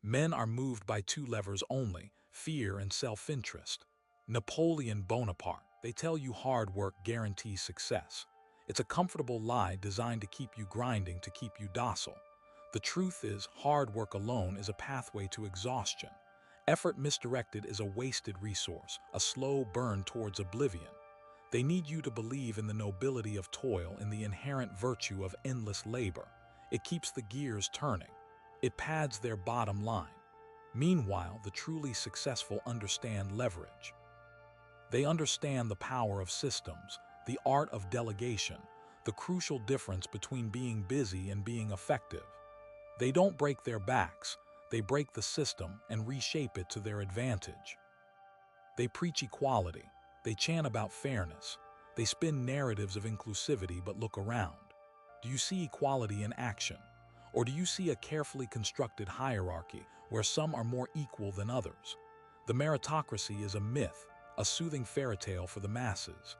Men are moved by two levers only, fear and self-interest. Napoleon Bonaparte, they tell you hard work guarantees success. It's a comfortable lie designed to keep you grinding, to keep you docile. The truth is, hard work alone is a pathway to exhaustion. Effort misdirected is a wasted resource, a slow burn towards oblivion. They need you to believe in the nobility of toil, in the inherent virtue of endless labor. It keeps the gears turning. It pads their bottom line. Meanwhile, the truly successful understand leverage. They understand the power of systems, the art of delegation, the crucial difference between being busy and being effective. They don't break their backs, they break the system and reshape it to their advantage. They preach equality, they chant about fairness, they spin narratives of inclusivity, but look around. Do you see equality in action? Or do you see a carefully constructed hierarchy where some are more equal than others? The meritocracy is a myth, a soothing fairy tale for the masses.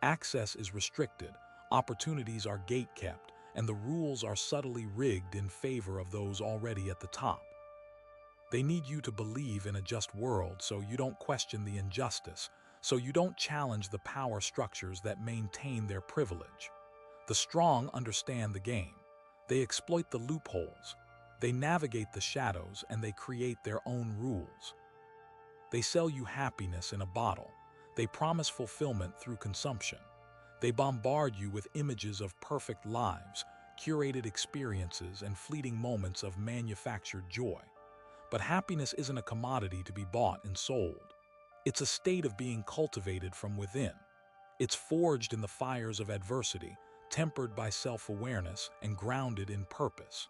Access is restricted, opportunities are gate-kept, and the rules are subtly rigged in favor of those already at the top. They need you to believe in a just world so you don't question the injustice, so you don't challenge the power structures that maintain their privilege. The strong understand the game. They exploit the loopholes. They navigate the shadows and they create their own rules. They sell you happiness in a bottle. They promise fulfillment through consumption. They bombard you with images of perfect lives, curated experiences, and fleeting moments of manufactured joy. But happiness isn't a commodity to be bought and sold. It's a state of being cultivated from within. It's forged in the fires of adversity, tempered by self-awareness and grounded in purpose.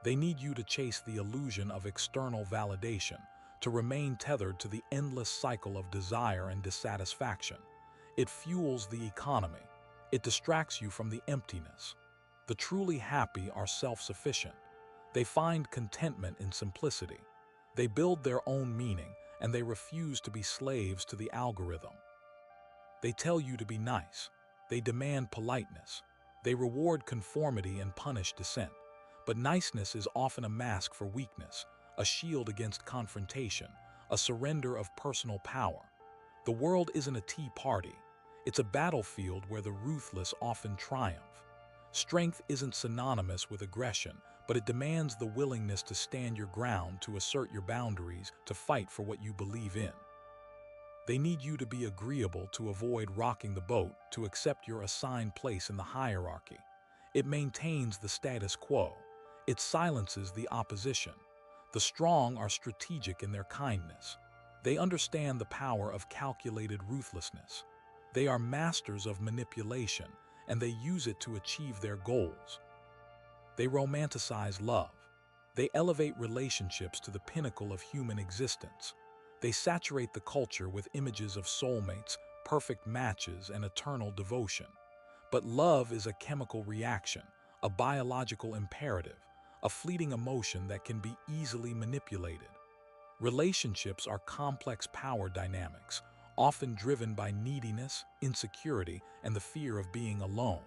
They need you to chase the illusion of external validation, to remain tethered to the endless cycle of desire and dissatisfaction. It fuels the economy. It distracts you from the emptiness. The truly happy are self-sufficient. They find contentment in simplicity. They build their own meaning, and they refuse to be slaves to the algorithm. They tell you to be nice. They demand politeness. They reward conformity and punish dissent. But niceness is often a mask for weakness, a shield against confrontation, a surrender of personal power. The world isn't a tea party. It's a battlefield where the ruthless often triumph. Strength isn't synonymous with aggression, but it demands the willingness to stand your ground, to assert your boundaries, to fight for what you believe in. They need you to be agreeable, to avoid rocking the boat, to accept your assigned place in the hierarchy. It maintains the status quo. It silences the opposition. The strong are strategic in their kindness. They understand the power of calculated ruthlessness. They are masters of manipulation, and they use it to achieve their goals. They romanticize love. They elevate relationships to the pinnacle of human existence. They saturate the culture with images of soulmates, perfect matches, and eternal devotion. But love is a chemical reaction, a biological imperative, a fleeting emotion that can be easily manipulated. Relationships are complex power dynamics, often driven by neediness, insecurity, and the fear of being alone.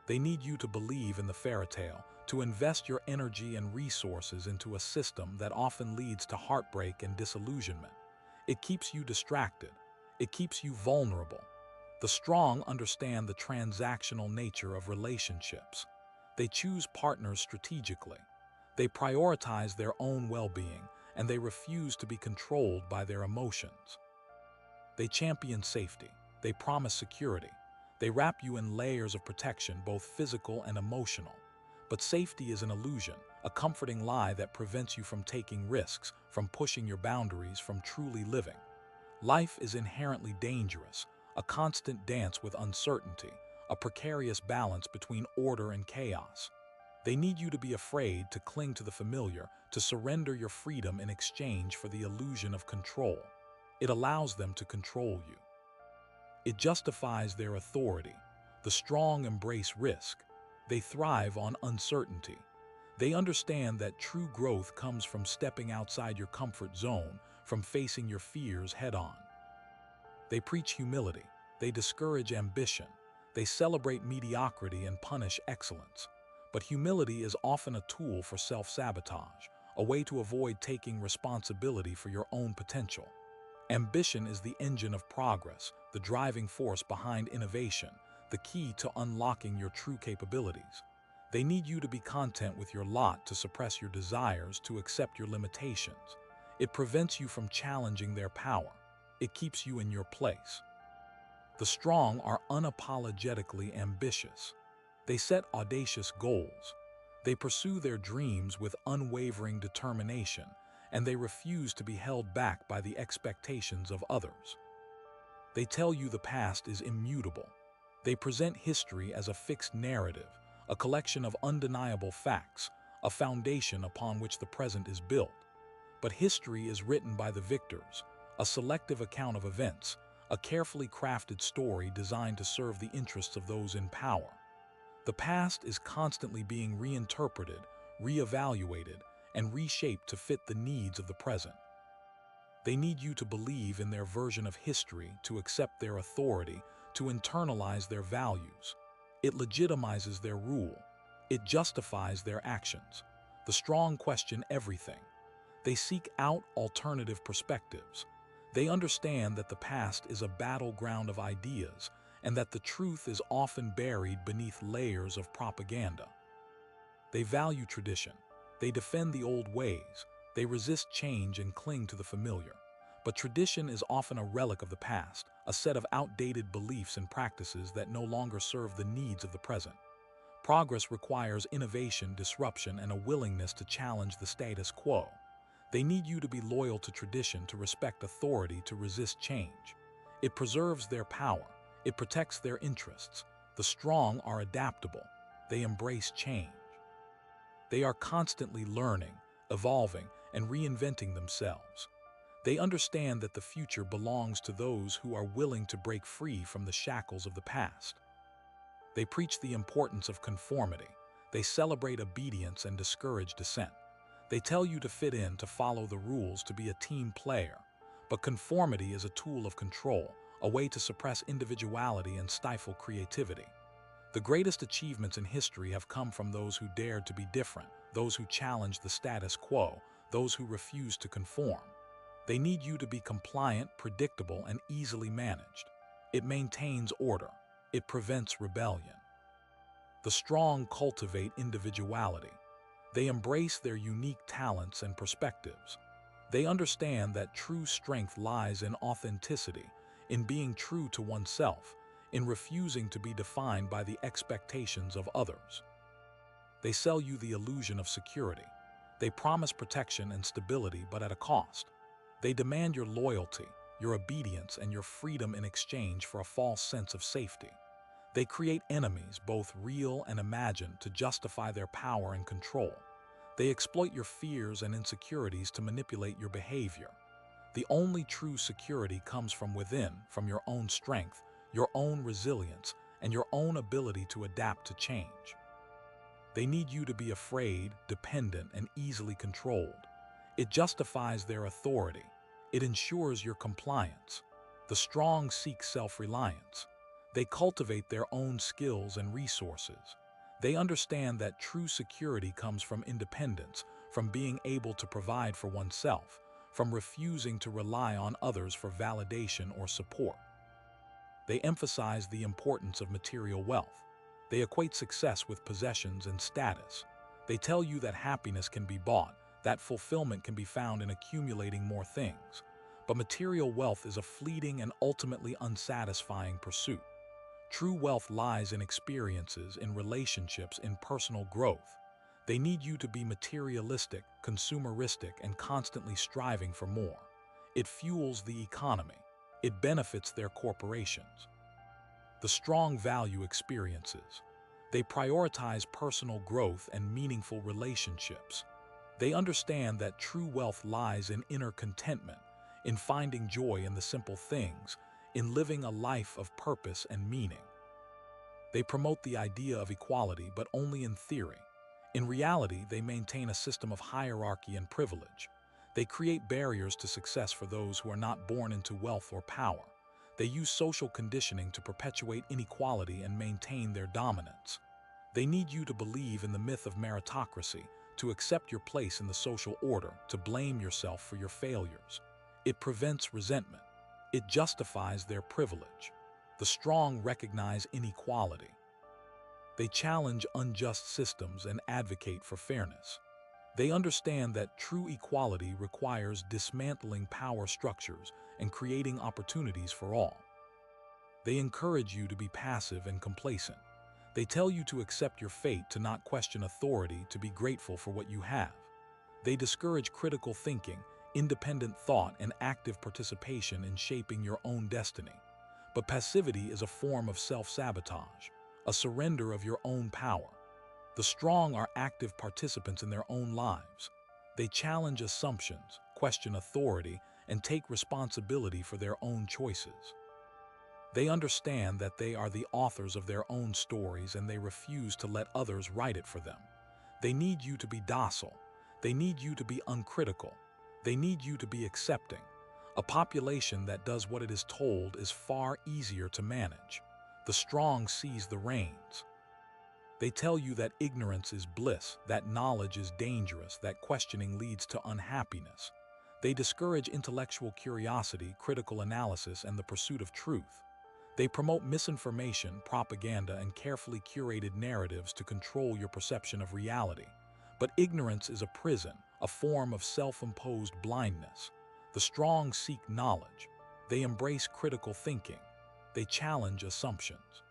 They need you to believe in the fairy tale, to invest your energy and resources into a system that often leads to heartbreak and disillusionment. It keeps you distracted. It keeps you vulnerable. The strong understand the transactional nature of relationships. They choose partners strategically. They prioritize their own well-being, and they refuse to be controlled by their emotions. They champion safety. They promise security. They wrap you in layers of protection, both physical and emotional. But safety is an illusion, a comforting lie that prevents you from taking risks, from pushing your boundaries, from truly living. Life is inherently dangerous, a constant dance with uncertainty, a precarious balance between order and chaos. They need you to be afraid, to cling to the familiar, to surrender your freedom in exchange for the illusion of control. It allows them to control you. It justifies their authority. The strong embrace risk. They thrive on uncertainty. They understand that true growth comes from stepping outside your comfort zone, from facing your fears head-on. They preach humility. They discourage ambition. They celebrate mediocrity and punish excellence. But humility is often a tool for self-sabotage, a way to avoid taking responsibility for your own potential. Ambition is the engine of progress, the driving force behind innovation, the key to unlocking your true capabilities. They need you to be content with your lot, to suppress your desires, to accept your limitations. It prevents you from challenging their power. It keeps you in your place. The strong are unapologetically ambitious. They set audacious goals. They pursue their dreams with unwavering determination, and they refuse to be held back by the expectations of others. They tell you the past is immutable. They present history as a fixed narrative, a collection of undeniable facts, a foundation upon which the present is built. But history is written by the victors, a selective account of events, a carefully crafted story designed to serve the interests of those in power. The past is constantly being reinterpreted, reevaluated, and reshaped to fit the needs of the present. They need you to believe in their version of history, to accept their authority, to internalize their values. It legitimizes their rule. It justifies their actions. The strong question everything. They seek out alternative perspectives. They understand that the past is a battleground of ideas and that the truth is often buried beneath layers of propaganda. They value tradition. They defend the old ways. They resist change and cling to the familiar. But tradition is often a relic of the past, a set of outdated beliefs and practices that no longer serve the needs of the present. Progress requires innovation, disruption, and a willingness to challenge the status quo. They need you to be loyal to tradition, to respect authority, to resist change. It preserves their power. It protects their interests. The strong are adaptable. They embrace change. They are constantly learning, evolving, and reinventing themselves. They understand that the future belongs to those who are willing to break free from the shackles of the past. They preach the importance of conformity. They celebrate obedience and discourage dissent. They tell you to fit in, to follow the rules, to be a team player. But conformity is a tool of control, a way to suppress individuality and stifle creativity. The greatest achievements in history have come from those who dared to be different, those who challenged the status quo, those who refused to conform. They need you to be compliant, predictable, and easily managed. It maintains order. It prevents rebellion. The strong cultivate individuality. They embrace their unique talents and perspectives. They understand that true strength lies in authenticity, in being true to oneself, in refusing to be defined by the expectations of others. They sell you the illusion of security. They promise protection and stability, but at a cost. They demand your loyalty, your obedience, and your freedom in exchange for a false sense of safety. They create enemies, both real and imagined, to justify their power and control. They exploit your fears and insecurities to manipulate your behavior. The only true security comes from within, from your own strength, your own resilience, and your own ability to adapt to change. They need you to be afraid, dependent, and easily controlled. It justifies their authority. It ensures your compliance. The strong seek self-reliance. They cultivate their own skills and resources. They understand that true security comes from independence, from being able to provide for oneself, from refusing to rely on others for validation or support. They emphasize the importance of material wealth. They equate success with possessions and status. They tell you that happiness can be bought, that fulfillment can be found in accumulating more things. But material wealth is a fleeting and ultimately unsatisfying pursuit. True wealth lies in experiences, in relationships, in personal growth. They need you to be materialistic, consumeristic, and constantly striving for more. It fuels the economy. It benefits their corporations. The strong value experiences. They prioritize personal growth and meaningful relationships. They understand that true wealth lies in inner contentment, in finding joy in the simple things, in living a life of purpose and meaning. They promote the idea of equality, but only in theory. In reality, they maintain a system of hierarchy and privilege. They create barriers to success for those who are not born into wealth or power. They use social conditioning to perpetuate inequality and maintain their dominance. They need you to believe in the myth of meritocracy, to accept your place in the social order, to blame yourself for your failures. It prevents resentment. It justifies their privilege. The strong recognize inequality. They challenge unjust systems and advocate for fairness. They understand that true equality requires dismantling power structures and creating opportunities for all. They encourage you to be passive and complacent. They tell you to accept your fate, to not question authority, to be grateful for what you have. They discourage critical thinking, independent thought, and active participation in shaping your own destiny. But passivity is a form of self-sabotage, a surrender of your own power. The strong are active participants in their own lives. They challenge assumptions, question authority, and take responsibility for their own choices. They understand that they are the authors of their own stories, and they refuse to let others write it for them. They need you to be docile. They need you to be uncritical. They need you to be accepting. A population that does what it is told is far easier to manage. The strong seize the reins. They tell you that ignorance is bliss, that knowledge is dangerous, that questioning leads to unhappiness. They discourage intellectual curiosity, critical analysis, and the pursuit of truth. They promote misinformation, propaganda, and carefully curated narratives to control your perception of reality. But ignorance is a prison, a form of self-imposed blindness. The strong seek knowledge. They embrace critical thinking. They challenge assumptions.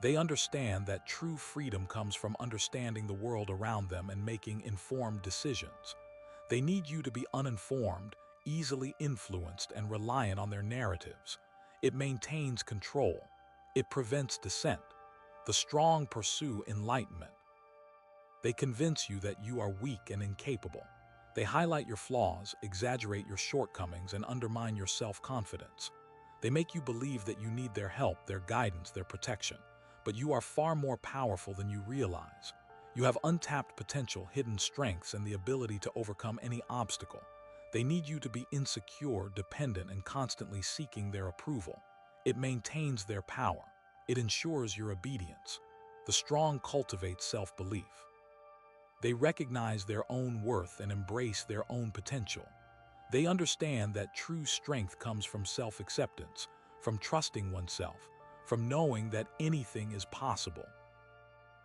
They understand that true freedom comes from understanding the world around them and making informed decisions. They need you to be uninformed, easily influenced, and reliant on their narratives. It maintains control. It prevents dissent. The strong pursue enlightenment. They convince you that you are weak and incapable. They highlight your flaws, exaggerate your shortcomings, and undermine your self-confidence. They make you believe that you need their help, their guidance, their protection. But you are far more powerful than you realize. You have untapped potential, hidden strengths, and the ability to overcome any obstacle. They need you to be insecure, dependent, and constantly seeking their approval. It maintains their power. It ensures your obedience. The strong cultivate self-belief. They recognize their own worth and embrace their own potential. They understand that true strength comes from self-acceptance, from trusting oneself, from knowing that anything is possible.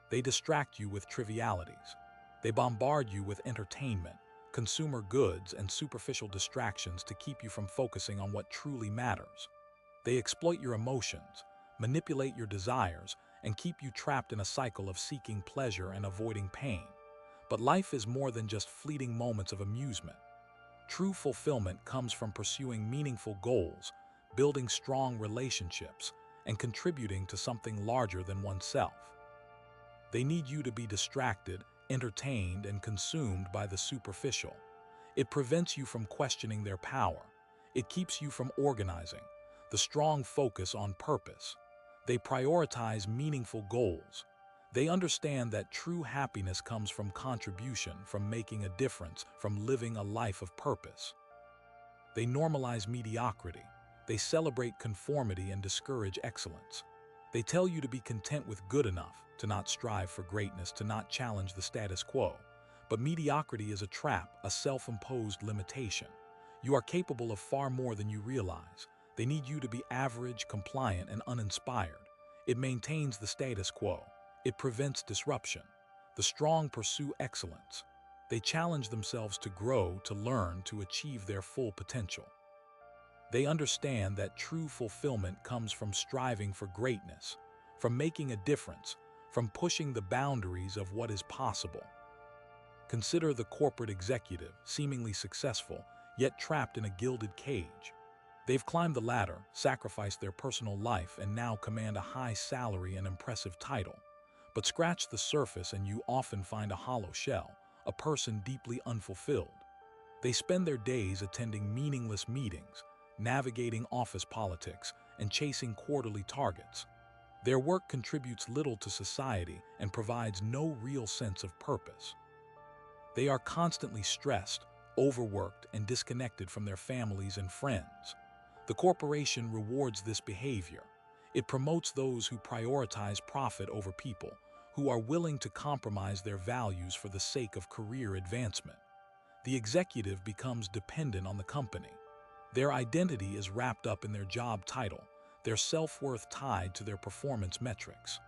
They distract you with trivialities. They bombard you with entertainment, consumer goods, and superficial distractions to keep you from focusing on what truly matters. They exploit your emotions, manipulate your desires, and keep you trapped in a cycle of seeking pleasure and avoiding pain. But life is more than just fleeting moments of amusement. True fulfillment comes from pursuing meaningful goals, building strong relationships, and contributing to something larger than oneself. They need you to be distracted, entertained, and consumed by the superficial. It prevents you from questioning their power. It keeps you from organizing. The strong focus on purpose. They prioritize meaningful goals. They understand that true happiness comes from contribution, from making a difference, from living a life of purpose. They normalize mediocrity. They celebrate conformity and discourage excellence. They tell you to be content with good enough, to not strive for greatness, to not challenge the status quo. But mediocrity is a trap, a self-imposed limitation. You are capable of far more than you realize. They need you to be average, compliant, and uninspired. It maintains the status quo. It prevents disruption. The strong pursue excellence. They challenge themselves to grow, to learn, to achieve their full potential. They understand that true fulfillment comes from striving for greatness, from making a difference, from pushing the boundaries of what is possible. Consider the corporate executive, seemingly successful, yet trapped in a gilded cage. They've climbed the ladder, sacrificed their personal life, and now command a high salary and impressive title. But scratch the surface and you often find a hollow shell, a person deeply unfulfilled. They spend their days attending meaningless meetings, navigating office politics, and chasing quarterly targets. Their work contributes little to society and provides no real sense of purpose. They are constantly stressed, overworked, and disconnected from their families and friends. The corporation rewards this behavior. It promotes those who prioritize profit over people, who are willing to compromise their values for the sake of career advancement. The executive becomes dependent on the company. Their identity is wrapped up in their job title, their self-worth tied to their performance metrics.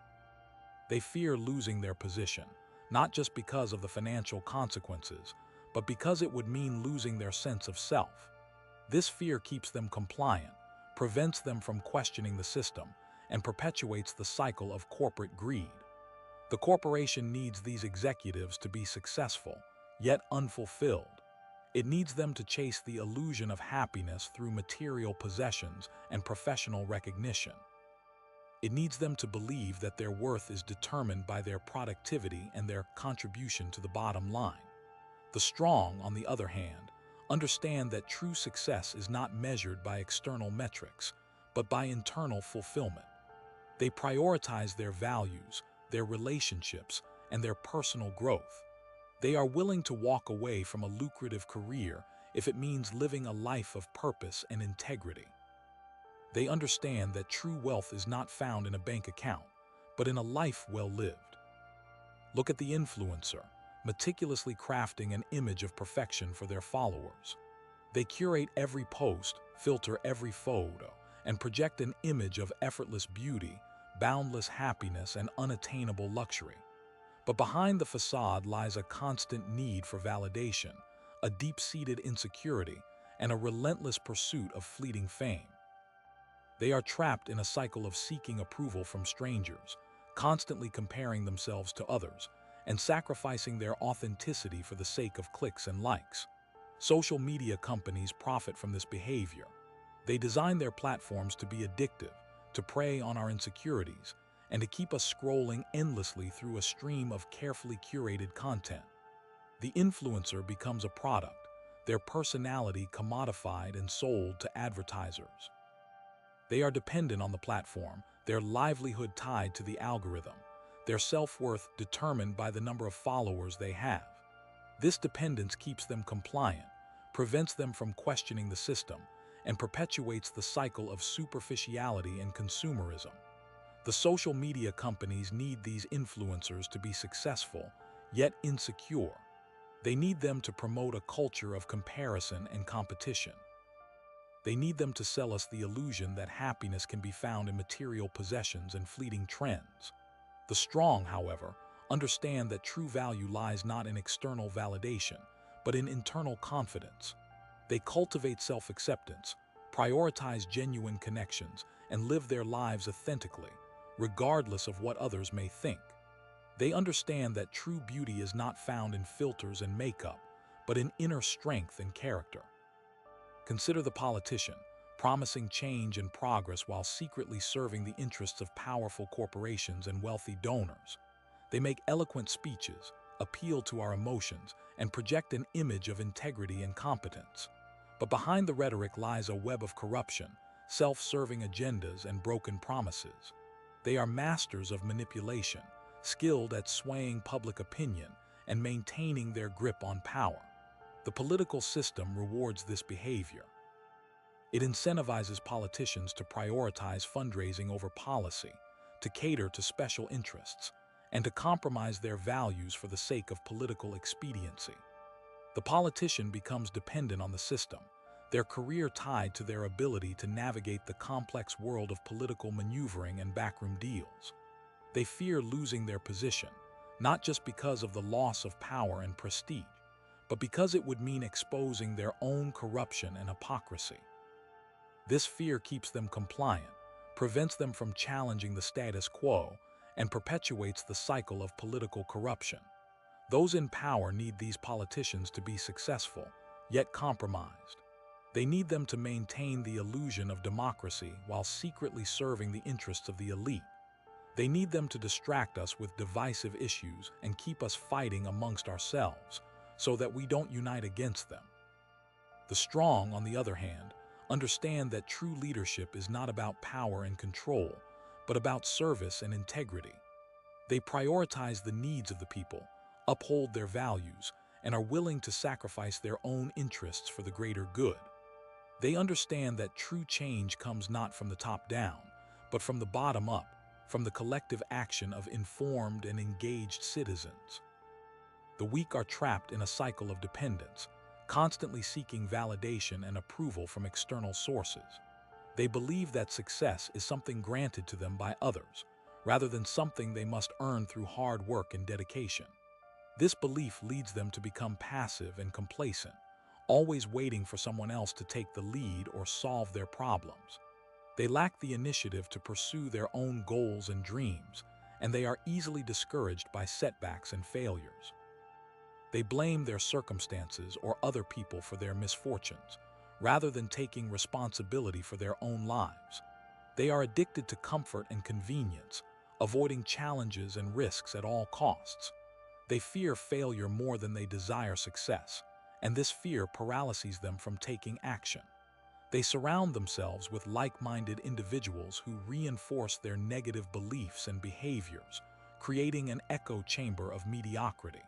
They fear losing their position, not just because of the financial consequences, but because it would mean losing their sense of self. This fear keeps them compliant, prevents them from questioning the system, and perpetuates the cycle of corporate greed. The corporation needs these executives to be successful, yet unfulfilled. It needs them to chase the illusion of happiness through material possessions and professional recognition. It needs them to believe that their worth is determined by their productivity and their contribution to the bottom line. The strong, on the other hand, understand that true success is not measured by external metrics, but by internal fulfillment. They prioritize their values, their relationships, and their personal growth. They are willing to walk away from a lucrative career if it means living a life of purpose and integrity. They understand that true wealth is not found in a bank account, but in a life well lived. Look at the influencer, meticulously crafting an image of perfection for their followers. They curate every post, filter every photo, and project an image of effortless beauty, boundless happiness, and unattainable luxury. But behind the facade lies a constant need for validation, a deep-seated insecurity, and a relentless pursuit of fleeting fame. They are trapped in a cycle of seeking approval from strangers, constantly comparing themselves to others, and sacrificing their authenticity for the sake of clicks and likes. Social media companies profit from this behavior. They design their platforms to be addictive, to prey on our insecurities, and to keep us scrolling endlessly through a stream of carefully curated content. The influencer becomes a product, their personality commodified and sold to advertisers. They are dependent on the platform, their livelihood tied to the algorithm, their self-worth determined by the number of followers they have. This dependence keeps them compliant, prevents them from questioning the system, and perpetuates the cycle of superficiality and consumerism. The social media companies need these influencers to be successful, yet insecure. They need them to promote a culture of comparison and competition. They need them to sell us the illusion that happiness can be found in material possessions and fleeting trends. The strong, however, understand that true value lies not in external validation, but in internal confidence. They cultivate self-acceptance, prioritize genuine connections, and live their lives authentically, regardless of what others may think. They understand that true beauty is not found in filters and makeup, but in inner strength and character. Consider the politician, promising change and progress while secretly serving the interests of powerful corporations and wealthy donors. They make eloquent speeches, appeal to our emotions, and project an image of integrity and competence. But behind the rhetoric lies a web of corruption, self-serving agendas, and broken promises. They are masters of manipulation, skilled at swaying public opinion and maintaining their grip on power. The political system rewards this behavior. It incentivizes politicians to prioritize fundraising over policy, to cater to special interests, and to compromise their values for the sake of political expediency. The politician becomes dependent on the system, their career tied to their ability to navigate the complex world of political maneuvering and backroom deals. They fear losing their position, not just because of the loss of power and prestige, but because it would mean exposing their own corruption and hypocrisy. This fear keeps them compliant, prevents them from challenging the status quo, and perpetuates the cycle of political corruption. Those in power need these politicians to be successful, yet compromised. They need them to maintain the illusion of democracy while secretly serving the interests of the elite. They need them to distract us with divisive issues and keep us fighting amongst ourselves so that we don't unite against them. The strong, on the other hand, understand that true leadership is not about power and control, but about service and integrity. They prioritize the needs of the people, uphold their values, and are willing to sacrifice their own interests for the greater good. They understand that true change comes not from the top down, but from the bottom up, from the collective action of informed and engaged citizens. The weak are trapped in a cycle of dependence, constantly seeking validation and approval from external sources. They believe that success is something granted to them by others, rather than something they must earn through hard work and dedication. This belief leads them to become passive and complacent, always waiting for someone else to take the lead or solve their problems. They lack the initiative to pursue their own goals and dreams, and they are easily discouraged by setbacks and failures. They blame their circumstances or other people for their misfortunes, rather than taking responsibility for their own lives. They are addicted to comfort and convenience, avoiding challenges and risks at all costs. They fear failure more than they desire success, and this fear paralyzes them from taking action. They surround themselves with like-minded individuals who reinforce their negative beliefs and behaviors, creating an echo chamber of mediocrity.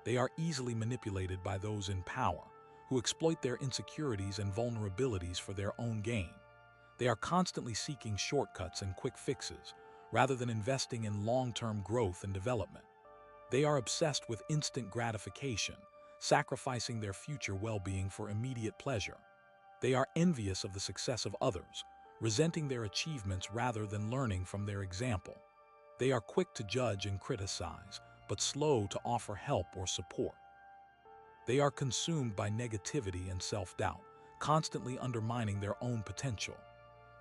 They are easily manipulated by those in power, who exploit their insecurities and vulnerabilities for their own gain. They are constantly seeking shortcuts and quick fixes, rather than investing in long-term growth and development. They are obsessed with instant gratification, sacrificing their future well-being for immediate pleasure. They are envious of the success of others, resenting their achievements rather than learning from their example. They are quick to judge and criticize, but slow to offer help or support. They are consumed by negativity and self-doubt, constantly undermining their own potential.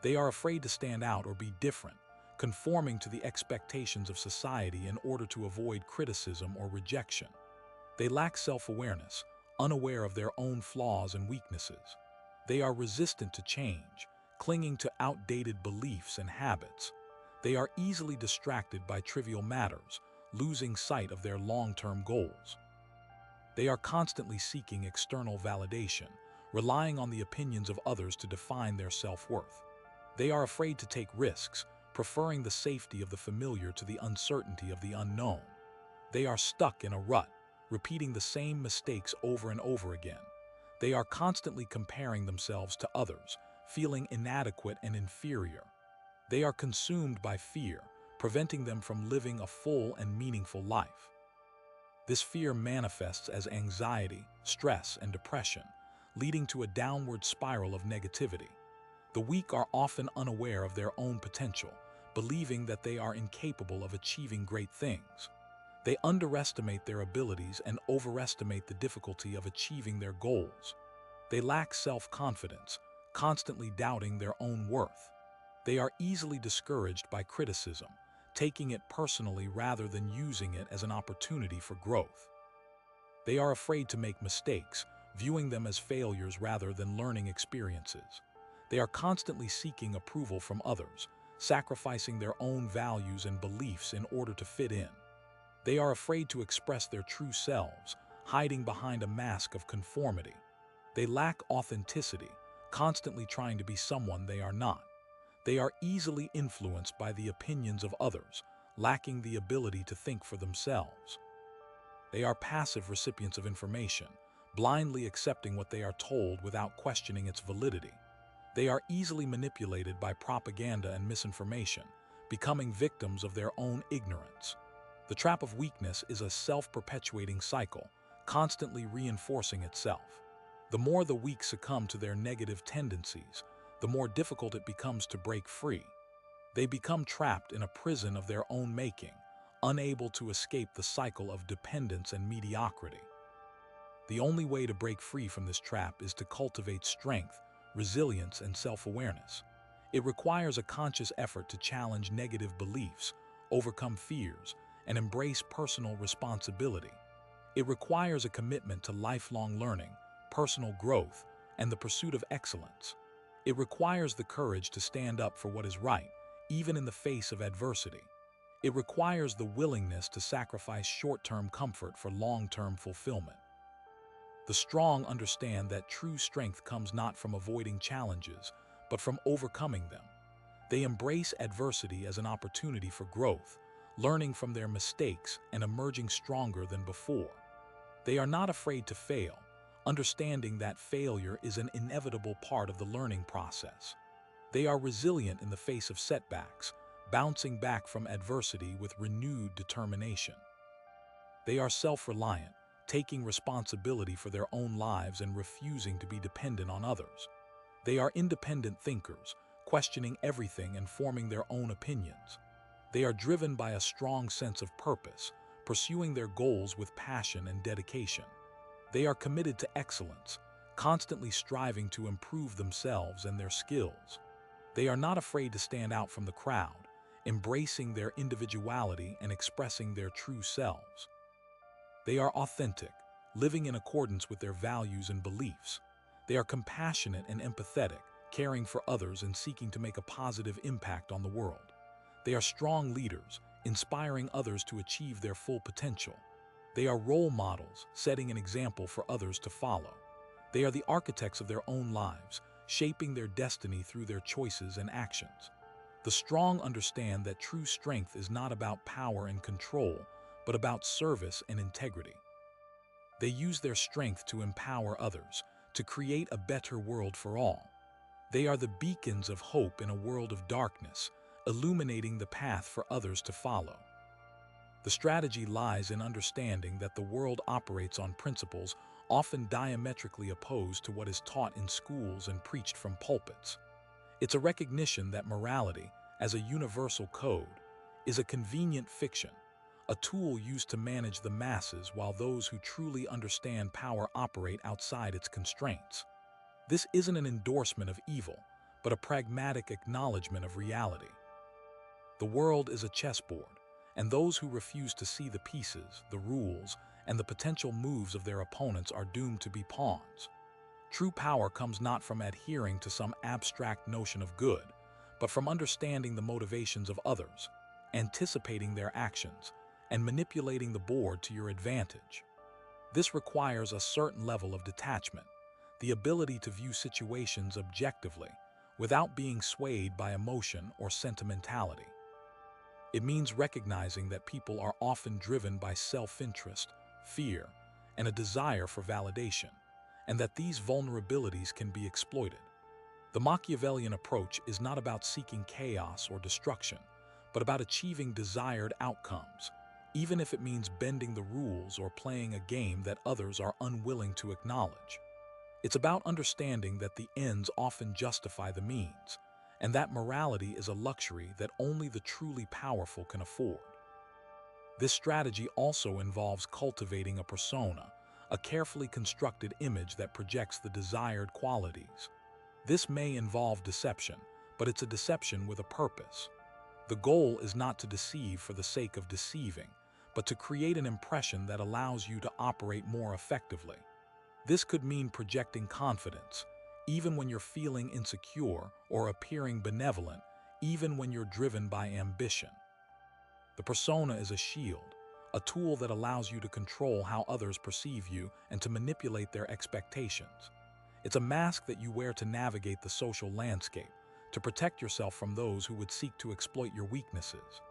They are afraid to stand out or be different, conforming to the expectations of society in order to avoid criticism or rejection. They lack self-awareness, unaware of their own flaws and weaknesses. They are resistant to change, clinging to outdated beliefs and habits. They are easily distracted by trivial matters, losing sight of their long-term goals. They are constantly seeking external validation, relying on the opinions of others to define their self-worth. They are afraid to take risks, preferring the safety of the familiar to the uncertainty of the unknown. They are stuck in a rut, repeating the same mistakes over and over again. They are constantly comparing themselves to others, feeling inadequate and inferior. They are consumed by fear, preventing them from living a full and meaningful life. This fear manifests as anxiety, stress, and depression, leading to a downward spiral of negativity. The weak are often unaware of their own potential, believing that they are incapable of achieving great things. They underestimate their abilities and overestimate the difficulty of achieving their goals. They lack self-confidence, constantly doubting their own worth. They are easily discouraged by criticism, taking it personally rather than using it as an opportunity for growth. They are afraid to make mistakes, viewing them as failures rather than learning experiences. They are constantly seeking approval from others, sacrificing their own values and beliefs in order to fit in. They are afraid to express their true selves, hiding behind a mask of conformity. They lack authenticity, constantly trying to be someone they are not. They are easily influenced by the opinions of others, lacking the ability to think for themselves. They are passive recipients of information, blindly accepting what they are told without questioning its validity. They are easily manipulated by propaganda and misinformation, becoming victims of their own ignorance. The trap of weakness is a self-perpetuating cycle, constantly reinforcing itself. The more the weak succumb to their negative tendencies, the more difficult it becomes to break free. They become trapped in a prison of their own making, unable to escape the cycle of dependence and mediocrity. The only way to break free from this trap is to cultivate strength, resilience, and self-awareness. It requires a conscious effort to challenge negative beliefs, overcome fears, and embrace personal responsibility. It requires a commitment to lifelong learning, personal growth, and the pursuit of excellence. It requires the courage to stand up for what is right, even in the face of adversity. It requires the willingness to sacrifice short-term comfort for long-term fulfillment. The strong understand that true strength comes not from avoiding challenges, but from overcoming them. They embrace adversity as an opportunity for growth, learning from their mistakes and emerging stronger than before. They are not afraid to fail, understanding that failure is an inevitable part of the learning process. They are resilient in the face of setbacks, bouncing back from adversity with renewed determination. They are self-reliant, taking responsibility for their own lives and refusing to be dependent on others. They are independent thinkers, questioning everything and forming their own opinions. They are driven by a strong sense of purpose, pursuing their goals with passion and dedication. They are committed to excellence, constantly striving to improve themselves and their skills. They are not afraid to stand out from the crowd, embracing their individuality and expressing their true selves. They are authentic, living in accordance with their values and beliefs. They are compassionate and empathetic, caring for others and seeking to make a positive impact on the world. They are strong leaders, inspiring others to achieve their full potential. They are role models, setting an example for others to follow. They are the architects of their own lives, shaping their destiny through their choices and actions. The strong understand that true strength is not about power and control, but about service and integrity. They use their strength to empower others, to create a better world for all. They are the beacons of hope in a world of darkness, illuminating the path for others to follow. The strategy lies in understanding that the world operates on principles often diametrically opposed to what is taught in schools and preached from pulpits. It's a recognition that morality, as a universal code, is a convenient fiction, a tool used to manage the masses while those who truly understand power operate outside its constraints. This isn't an endorsement of evil, but a pragmatic acknowledgement of reality. The world is a chessboard, and those who refuse to see the pieces, the rules, and the potential moves of their opponents are doomed to be pawns. True power comes not from adhering to some abstract notion of good, but from understanding the motivations of others, anticipating their actions, and manipulating the board to your advantage. This requires a certain level of detachment, the ability to view situations objectively, without being swayed by emotion or sentimentality. It means recognizing that people are often driven by self-interest, fear, and a desire for validation, and that these vulnerabilities can be exploited. The Machiavellian approach is not about seeking chaos or destruction, but about achieving desired outcomes, even if it means bending the rules or playing a game that others are unwilling to acknowledge. It's about understanding that the ends often justify the means, and that morality is a luxury that only the truly powerful can afford. This strategy also involves cultivating a persona, a carefully constructed image that projects the desired qualities. This may involve deception, but it's a deception with a purpose. The goal is not to deceive for the sake of deceiving, but to create an impression that allows you to operate more effectively. This could mean projecting confidence, even when you're feeling insecure, or appearing benevolent, even when you're driven by ambition. The persona is a shield, a tool that allows you to control how others perceive you and to manipulate their expectations. It's a mask that you wear to navigate the social landscape, to protect yourself from those who would seek to exploit your weaknesses.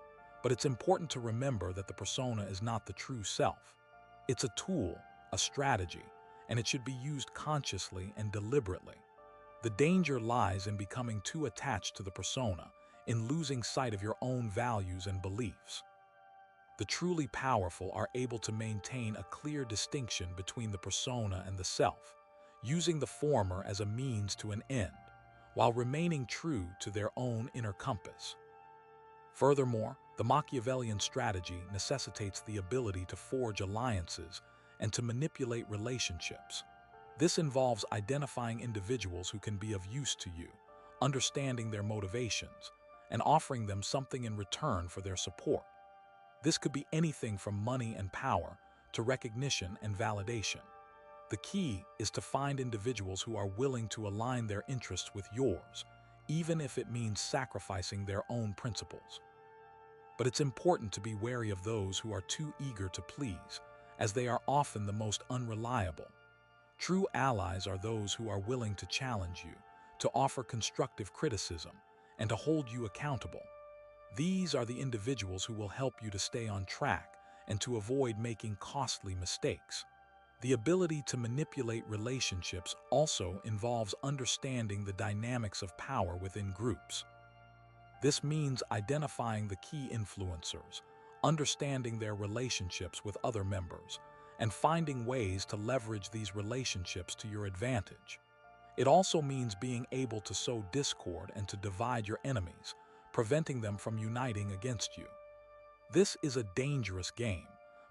But it's important to remember that the persona is not the true self. It's a tool, a strategy, and it should be used consciously and deliberately. The danger lies in becoming too attached to the persona, in losing sight of your own values and beliefs. The truly powerful are able to maintain a clear distinction between the persona and the self, using the former as a means to an end, while remaining true to their own inner compass. Furthermore, the Machiavellian strategy necessitates the ability to forge alliances and to manipulate relationships. This involves identifying individuals who can be of use to you, understanding their motivations, and offering them something in return for their support. This could be anything from money and power to recognition and validation. The key is to find individuals who are willing to align their interests with yours, even if it means sacrificing their own principles. But it's important to be wary of those who are too eager to please, as they are often the most unreliable. True allies are those who are willing to challenge you, to offer constructive criticism, and to hold you accountable. These are the individuals who will help you to stay on track and to avoid making costly mistakes. The ability to manipulate relationships also involves understanding the dynamics of power within groups. This means identifying the key influencers, understanding their relationships with other members, and finding ways to leverage these relationships to your advantage. It also means being able to sow discord and to divide your enemies, preventing them from uniting against you. This is a dangerous game,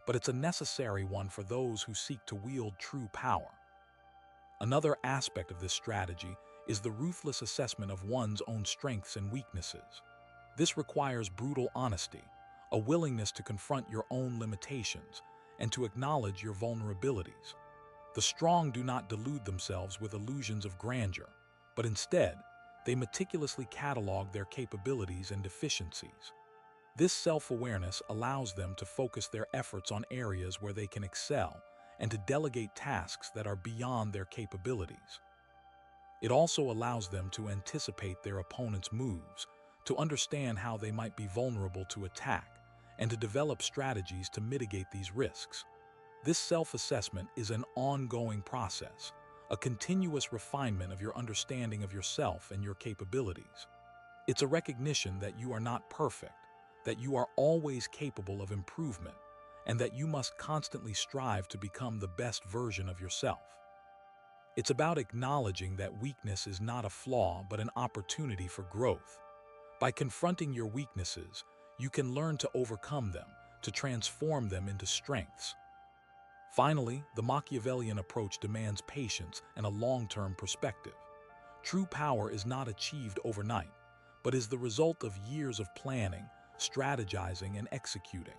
but it's a necessary one for those who seek to wield true power. Another aspect of this strategy is the ruthless assessment of one's own strengths and weaknesses. This requires brutal honesty, a willingness to confront your own limitations, and to acknowledge your vulnerabilities. The strong do not delude themselves with illusions of grandeur, but instead, they meticulously catalog their capabilities and deficiencies. This self-awareness allows them to focus their efforts on areas where they can excel and to delegate tasks that are beyond their capabilities. It also allows them to anticipate their opponent's moves, to understand how they might be vulnerable to attack, and to develop strategies to mitigate these risks. This self-assessment is an ongoing process, a continuous refinement of your understanding of yourself and your capabilities. It's a recognition that you are not perfect, that you are always capable of improvement, and that you must constantly strive to become the best version of yourself. It's about acknowledging that weakness is not a flaw but an opportunity for growth. By confronting your weaknesses, you can learn to overcome them, to transform them into strengths. Finally, the Machiavellian approach demands patience and a long-term perspective. True power is not achieved overnight, but is the result of years of planning, strategizing, and executing.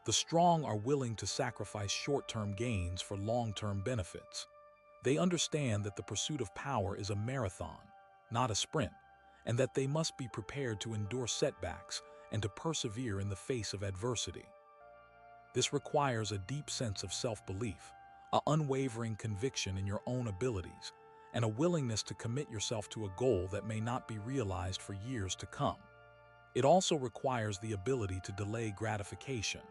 The strong are willing to sacrifice short-term gains for long-term benefits. They understand that the pursuit of power is a marathon, not a sprint, and that they must be prepared to endure setbacks and to persevere in the face of adversity. This requires a deep sense of self-belief, an unwavering conviction in your own abilities, and a willingness to commit yourself to a goal that may not be realized for years to come. It also requires the ability to delay gratification,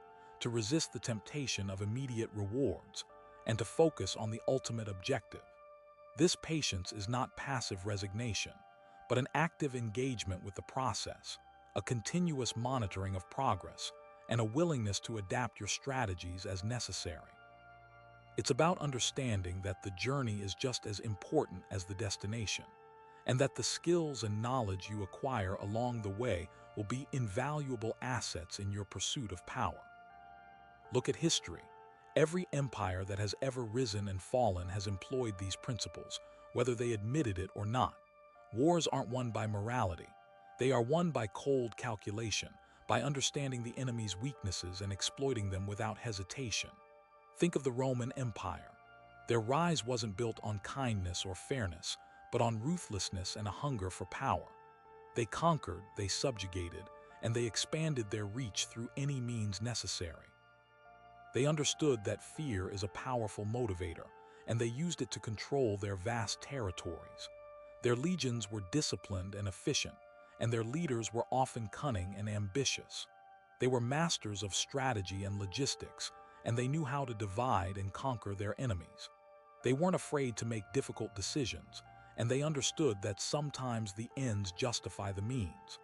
to resist the temptation of immediate rewards, and to focus on the ultimate objective. This patience is not passive resignation, but an active engagement with the process, a continuous monitoring of progress, and a willingness to adapt your strategies as necessary. It's about understanding that the journey is just as important as the destination, and that the skills and knowledge you acquire along the way will be invaluable assets in your pursuit of power. Look at history. Every empire that has ever risen and fallen has employed these principles, whether they admitted it or not. Wars aren't won by morality. They are won by cold calculation, by understanding the enemy's weaknesses and exploiting them without hesitation. Think of the Roman Empire. Their rise wasn't built on kindness or fairness, but on ruthlessness and a hunger for power. They conquered, they subjugated, and they expanded their reach through any means necessary. They understood that fear is a powerful motivator, and they used it to control their vast territories. Their legions were disciplined and efficient, and their leaders were often cunning and ambitious. They were masters of strategy and logistics, and they knew how to divide and conquer their enemies. They weren't afraid to make difficult decisions, and they understood that sometimes the ends justify the means.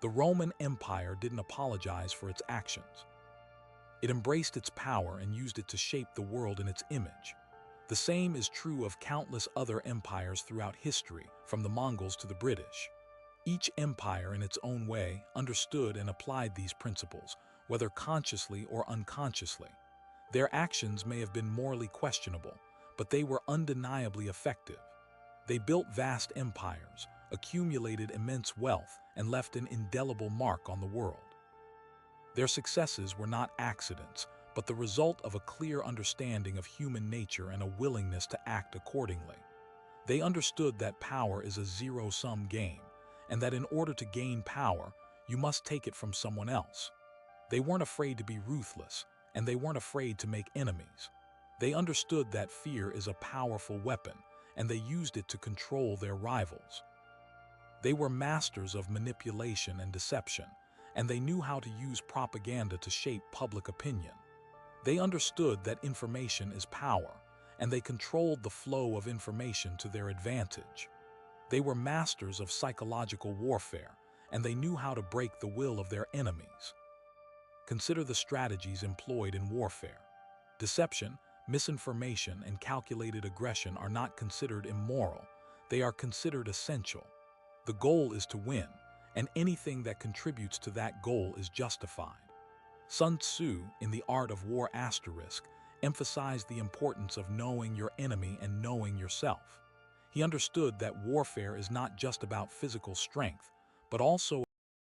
The Roman Empire didn't apologize for its actions. It embraced its power and used it to shape the world in its image. The same is true of countless other empires throughout history, from the Mongols to the British. Each empire, in its own way, understood and applied these principles, whether consciously or unconsciously. Their actions may have been morally questionable, but they were undeniably effective. They built vast empires, accumulated immense wealth, and left an indelible mark on the world. Their successes were not accidents, but the result of a clear understanding of human nature and a willingness to act accordingly. They understood that power is a zero-sum game, and that in order to gain power, you must take it from someone else. They weren't afraid to be ruthless, and they weren't afraid to make enemies. They understood that fear is a powerful weapon, and they used it to control their rivals. They were masters of manipulation and deception, and they knew how to use propaganda to shape public opinion. They understood that information is power, and they controlled the flow of information to their advantage. They were masters of psychological warfare, and they knew how to break the will of their enemies. Consider the strategies employed in warfare. Deception, misinformation, and calculated aggression are not considered immoral, they are considered essential. The goal is to win, and anything that contributes to that goal is justified. Sun Tzu, in The Art of War emphasized the importance of knowing your enemy and knowing yourself. He understood that warfare is not just about physical strength, but also